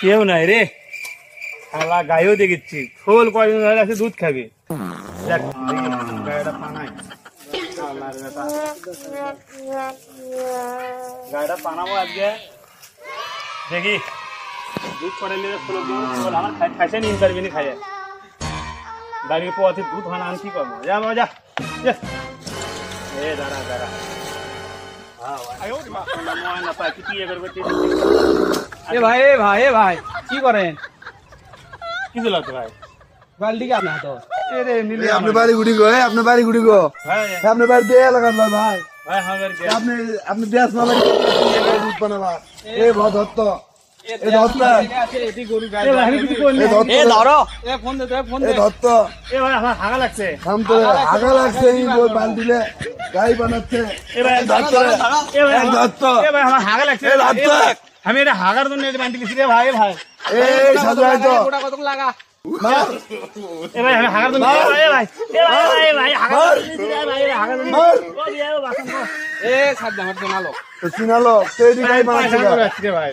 কেউ নাই রে, শালা গায়েও দেখেছি খোল কয়দিন ধরে আছে দুধ খাবে। দেখ গায়েটা পানাই, গায়েটা পানাবো আজকে, দেখি দুধ করে নিলে খোল আমার খাইছে নিন পারবি না খাইয়ে গাড়ির পথে দুধ হানা আন কি করবো। যা বাবা যা, এ দাঁড়া দাঁড়া ভাই ভাই কি করেন? কি লাগতো ভাই বালটি কে আপনার তো আপনার বাড়ি গুড়ি গো, আপনার বাড়ি গুড়ি গো, আপনার বাড়ি দিয়ে লাগান ভাই ভাই আপনি আপনি দেশ মালা দুধ বানাবা এ ভদত্ত এ দত্ত এ ভাই আমার হাগা লাগছে, আগা লাগছে বালতিলে গাই বানাচ্ছে দত্ত আমার হাগা লাগছে, আমি এটা হাগার জন্য বান্টি লিখছি রে ভাই। ভাই এই সাজু তো কত লাগা এ ভাই আমি হাগার জন্য এ সাত আমার শোনালো চিনালো তৈরি গাই বানাচ্ছে ভাই